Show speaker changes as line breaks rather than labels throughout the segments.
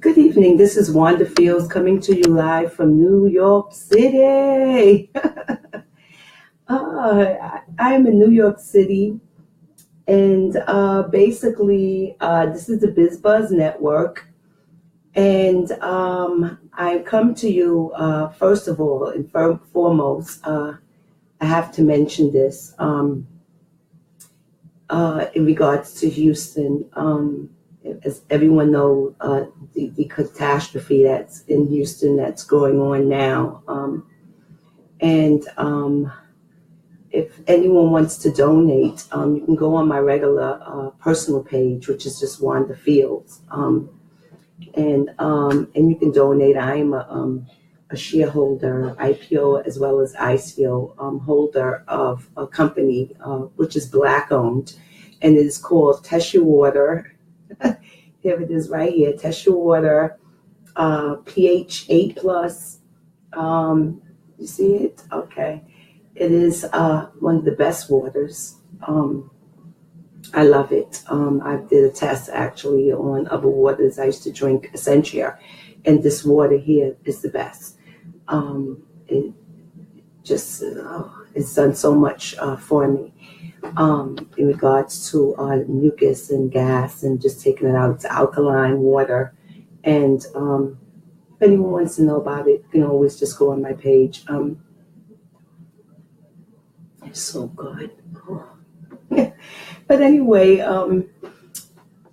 Good evening. This is Wanda Fields coming to you live from New York City. I'm in New York City, and basically, this is the BizBuzz Network. And I come to you, first of all, and foremost, I have to mention this in regards to Houston. As everyone knows, the catastrophe that's in Houston that's going on now. If anyone wants to donate, you can go on my regular personal page, which is just Wanda Fields. And you can donate. I am a shareholder, IPO as well as ICO holder of a company which is Black owned, and it is called Tesha Water. Here it is right here, Tesha Water, pH 8+. You see it? Okay. It is one of the best waters. I love it. I did a test actually on other waters. I used to drink Essentia, and this water here is the best. It just, it's done so much for me. In regards to mucus and gas and just taking it out. It's alkaline water. And if anyone wants to know about it, you can always just go on my page. It's so good. Oh. But anyway,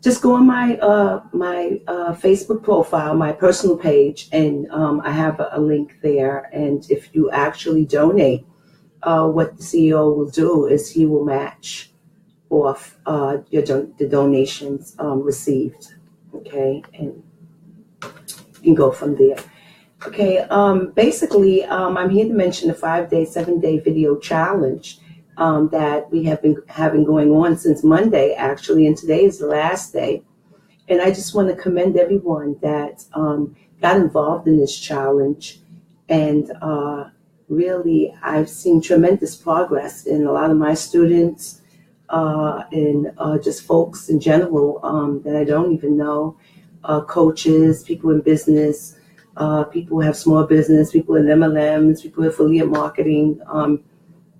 just go on my Facebook profile, my personal page, and I have a link there. And if you actually donate, what the CEO will do is he will match off the donations received, okay, and you can go from there. Okay, basically, I'm here to mention the 5-day, 7-day video challenge that we have been having going on since Monday, actually, and today is the last day. And I just want to commend everyone that got involved in this challenge, and really, I've seen tremendous progress in a lot of my students and just folks in general that I don't even know, coaches, people in business, people who have small business, people in MLMs, people in affiliate marketing,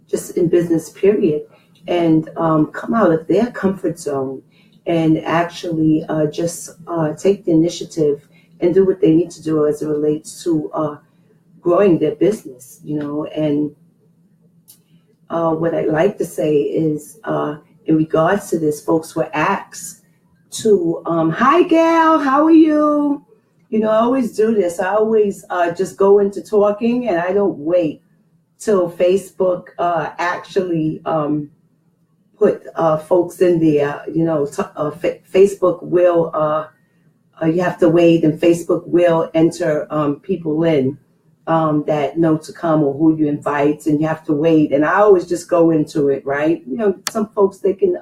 just in business, period, and come out of their comfort zone and actually just take the initiative and do what they need to do as it relates to growing their business, and what I like to say is, in regards to this, folks were asked to, hi Gail, how are you? I always do this. I always just go into talking, and I don't wait till Facebook actually put folks in there. Facebook will, you have to wait, and Facebook will enter people in that know to come or who you invite, and you have to wait. And I always just go into it, right? Some folks, they can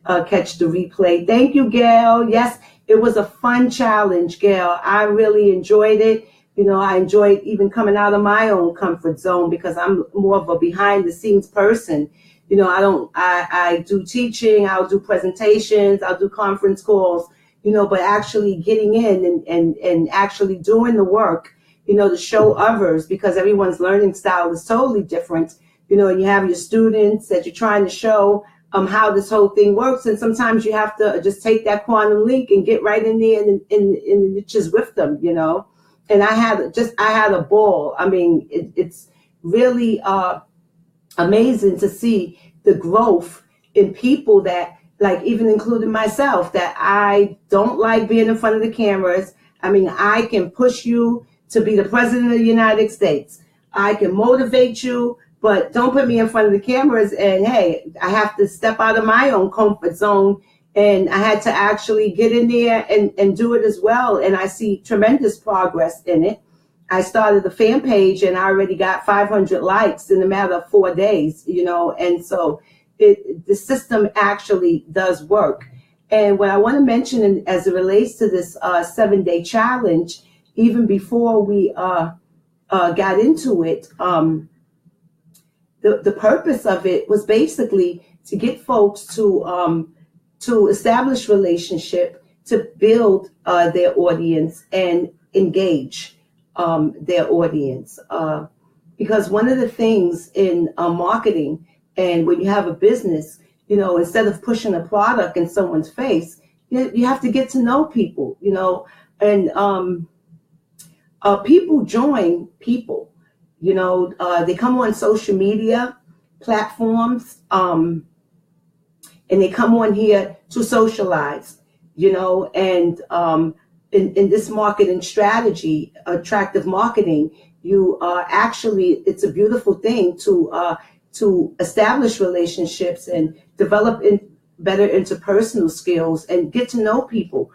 catch the replay. Thank you, Gail. Yes, it was a fun challenge, Gail. I really enjoyed it. I enjoyed even coming out of my own comfort zone because I'm more of a behind the scenes person. I do teaching, I'll do presentations, I'll do conference calls, but actually getting in and actually doing the work, to show others, because everyone's learning style is totally different, and you have your students that you're trying to show how this whole thing works. And sometimes you have to just take that quantum leap and get right in there and in the niches with them, And I had a ball. I mean, it's really amazing to see the growth in people that, like, even including myself, that I don't like being in front of the cameras. I mean, I can push you to be the president of the United States. I can motivate you, but don't put me in front of the cameras. And hey, I have to step out of my own comfort zone, and I had to actually get in there and do it as well. And I see tremendous progress in it. I started a fan page, and I already got 500 likes in a matter of 4 days, and so the system actually does work. And what I want to mention as it relates to this 7-day challenge, even before we got into it, the purpose of it was basically to get folks to establish relationship, to build their audience and engage their audience. Because one of the things in marketing, and when you have a business, instead of pushing a product in someone's face, you have to get to know people, and people join people, they come on social media platforms, and they come on here to socialize, and in this marketing strategy, attractive marketing, you it's a beautiful thing to establish relationships and develop better interpersonal skills and get to know people,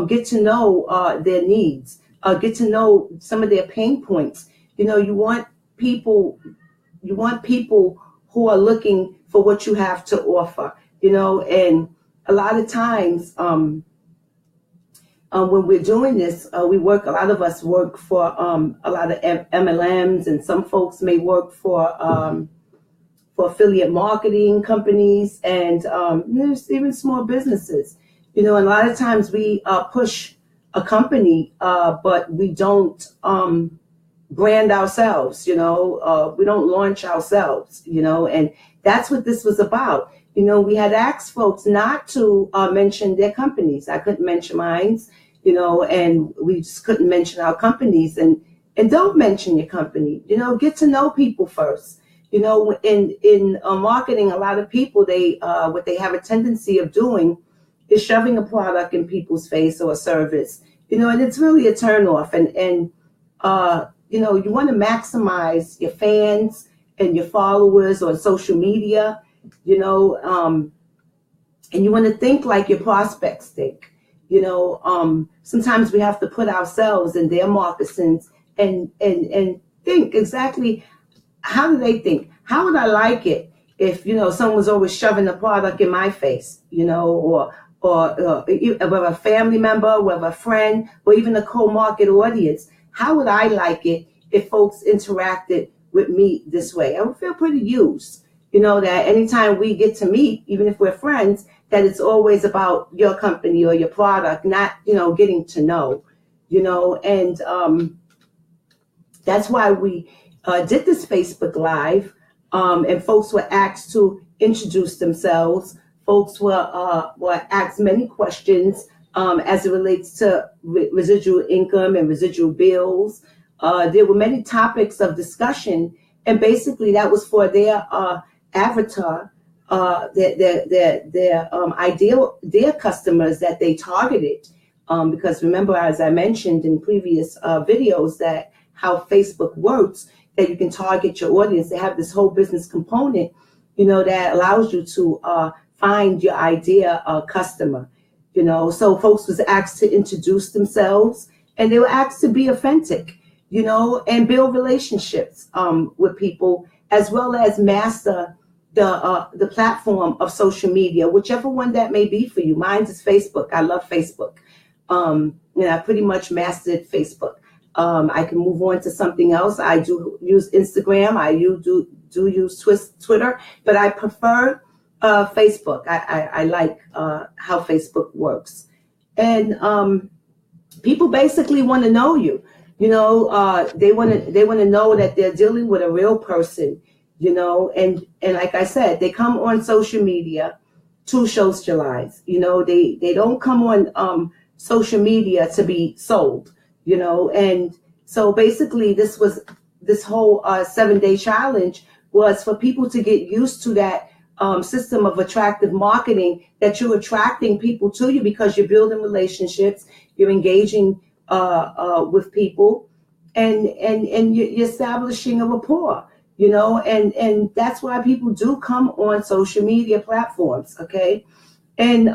get to know their needs, get to know some of their pain points. You want people who are looking for what you have to offer, and a lot of times when we're doing this, a lot of us work for a lot of MLMs, and some folks may work for affiliate marketing companies, and there's even small businesses, and a lot of times we push a company, but we don't brand ourselves, we don't launch ourselves, and that's what this was about. We had asked folks not to mention their companies. I couldn't mention mine, and we just couldn't mention our companies, and don't mention your company, get to know people first. In marketing, a lot of people, what they have a tendency of doing is shoving a product in people's face or a service, and it's really a turnoff. And you want to maximize your fans and your followers on social media, and you want to think like your prospects think. Sometimes we have to put ourselves in their moccasins and think exactly, how do they think? How would I like it if, someone's always shoving a product in my face, or whether a family member, whether a friend, or even a co-market audience? How would I like it if folks interacted with me this way? I would feel pretty used, that anytime we get to meet, even if we're friends, that it's always about your company or your product, not, getting to know, and that's why we did this Facebook Live, and folks were asked to introduce themselves. Folks were asked many questions as it relates to residual income and residual bills. There were many topics of discussion, and basically that was for their avatar, their customers that they targeted. Because remember, as I mentioned in previous videos, that how Facebook works, that you can target your audience. They have this whole business component, that allows you to find your ideal customer. So folks was asked to introduce themselves, and they were asked to be authentic, and build relationships with people, as well as master the platform of social media, whichever one that may be for you. Mine is Facebook. I love Facebook. I pretty much mastered Facebook. I can move on to something else. I do use Instagram. I do use Twitter, but I prefer Facebook. I like how Facebook works, and people basically want to know you. They want to know that they're dealing with a real person. And like I said, they come on social media to socialize. They don't come on social media to be sold. And so basically this whole 7-day challenge was for people to get used to that system of attractive marketing, that you're attracting people to you because you're building relationships, you're engaging with people, and you're establishing a rapport, and that's why people do come on social media platforms, okay? And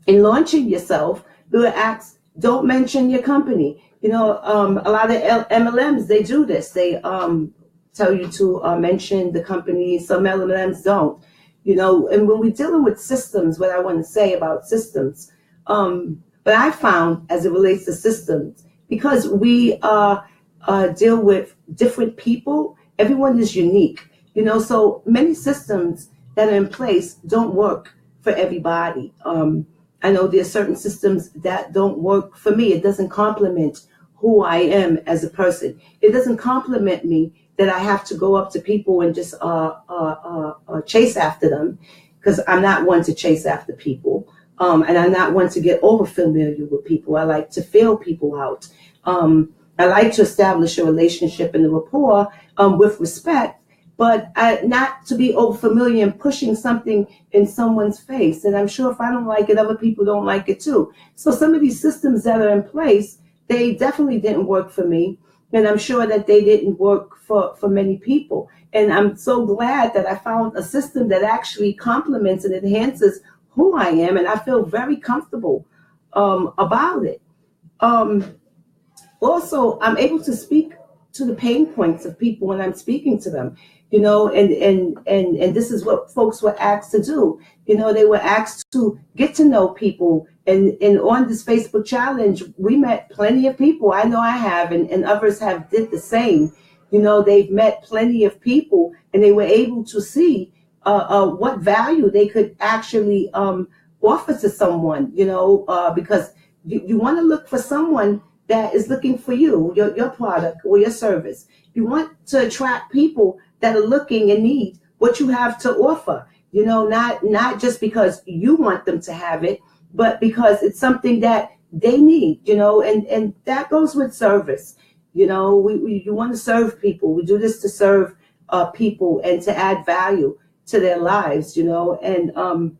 in launching yourself, they were asked, don't mention your company. A lot of MLMs, they do this. They tell you to mention the company. Some MLMs don't. And when we're dealing with systems, what I want to say about systems, but I found as it relates to systems, because we deal with different people, everyone is unique. So many systems that are in place don't work for everybody. I know there are certain systems that don't work for me. It doesn't complement who I am as a person. It doesn't compliment me that I have to go up to people and just chase after them, because I'm not one to chase after people. And I'm not one to get over familiar with people. I like to feel people out. I like to establish a relationship and a rapport with respect, but not to be over familiar and pushing something in someone's face. And I'm sure if I don't like it, other people don't like it too. So some of these systems that are in place, they definitely didn't work for me. And I'm sure that they didn't work for many people. And I'm so glad that I found a system that actually complements and enhances who I am. And I feel very comfortable about it. Also, I'm able to speak to the pain points of people when I'm speaking to them, and this is what folks were asked to do. They were asked to get to know people. And on this Facebook challenge, we met plenty of people. I know I have, and others have did the same. They've met plenty of people, and they were able to see what value they could actually offer to someone, because you want to look for someone that is looking for your product or your service. You want to attract people that are looking and need what you have to offer, not just because you want them to have it, but because it's something that they need, and that goes with service. You want to serve people. We do this to serve people and to add value to their lives, and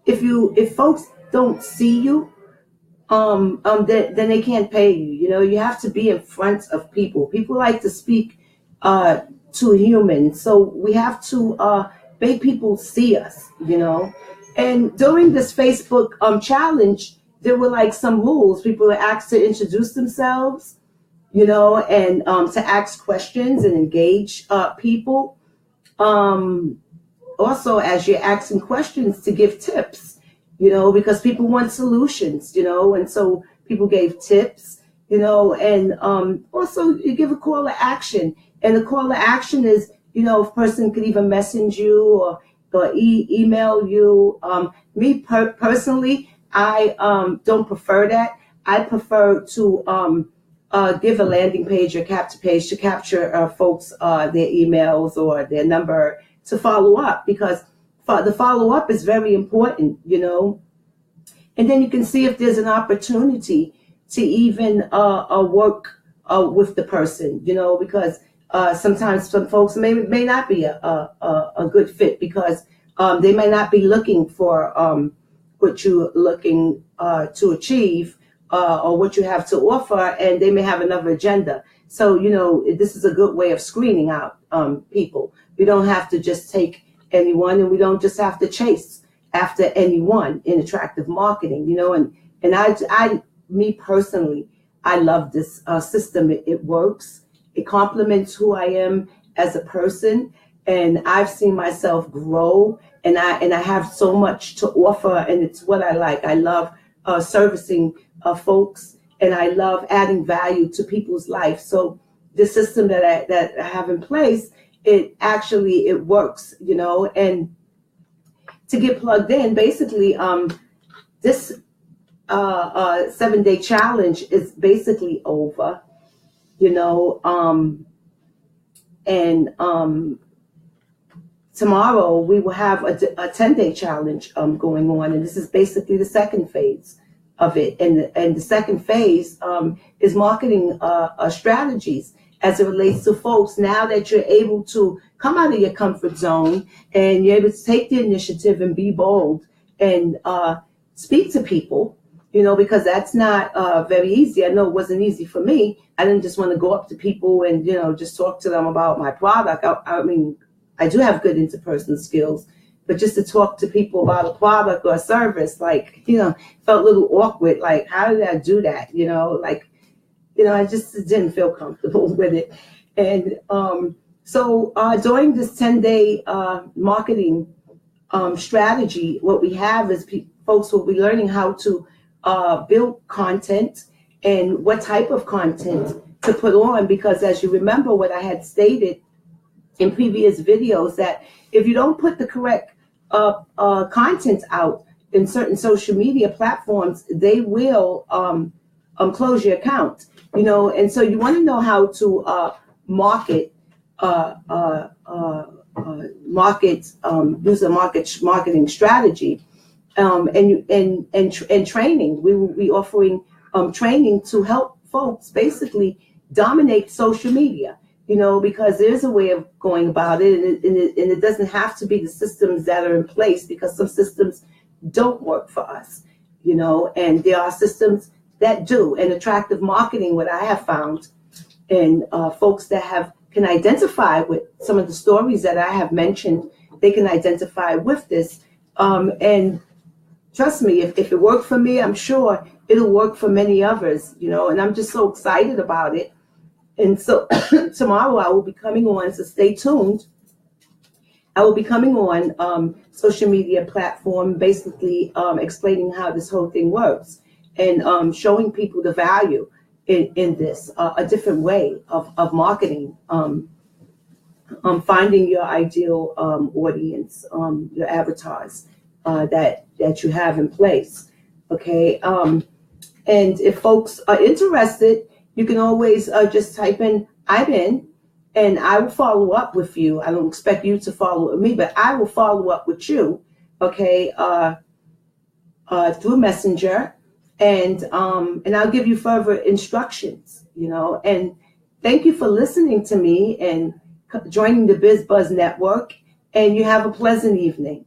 if folks don't see you, then they can't pay you. You have to be in front of people. People like to speak to humans, so we have to make people see us. And during this Facebook challenge, there were like some rules. People were asked to introduce themselves, and to ask questions and engage people. Also, as you're asking questions, to give tips, because people want solutions, and so people gave tips, and also you give a call to action. And the call to action is, if a person could even message you or email you. Me personally, I don't prefer that. I prefer to give a landing page or capture page to capture folks, their emails or their number to follow up, because the follow up is very important, and then you can see if there's an opportunity to even work with the person, because sometimes some folks may not be a good fit, because they may not be looking for what you're looking to achieve or what you have to offer, and they may have another agenda. So, this is a good way of screening out people. We don't have to just take anyone, and we don't just have to chase after anyone in attractive marketing, and I me personally, I love this system. It works. It complements who I am as a person, and I've seen myself grow, and I have so much to offer, and it's what I like. I love servicing folks, and I love adding value to people's life. So the system that I have in place, it works, and to get plugged in, basically, this 7-day challenge is basically over, and tomorrow we will have a 10-day challenge going on, and this is basically the second phase of it. And the second phase is marketing strategies as it relates to folks. Now that you're able to come out of your comfort zone and you're able to take the initiative and be bold and speak to people, because that's not very easy. I know it wasn't easy for me. I didn't just want to go up to people and, just talk to them about my product. I mean, I do have good interpersonal skills, but just to talk to people about a product or a service, felt a little awkward. Like, how did I do that? I just didn't feel comfortable with it. And so during this 10-day marketing strategy, what we have is folks will be learning how to build content and what type of content to put on, because as you remember what I had stated in previous videos, that if you don't put the correct content out, in certain social media platforms, they will close your account. And so you want to know how to market, use a marketing strategy, and training. We offering training to help folks basically dominate social media. Because there's a way of going about it, and it doesn't have to be the systems that are in place, because some systems don't work for us, and there are systems that do. And attractive marketing, what I have found, and folks that can identify with some of the stories that I have mentioned, they can identify with this. And trust me, if it worked for me, I'm sure it'll work for many others, and I'm just so excited about it. And so tomorrow I will be coming on, so stay tuned. I will be coming on social media platform, basically explaining how this whole thing works, and showing people the value in this, a different way of marketing, finding your ideal audience, your avatars that you have in place. Okay. And if folks are interested, you can always just type in IBIN, and I will follow up with you. I don't expect you to follow up with me, but I will follow up with you, okay, through Messenger, and I'll give you further instructions, And thank you for listening to me and joining the BizBuzz Network, and you have a pleasant evening.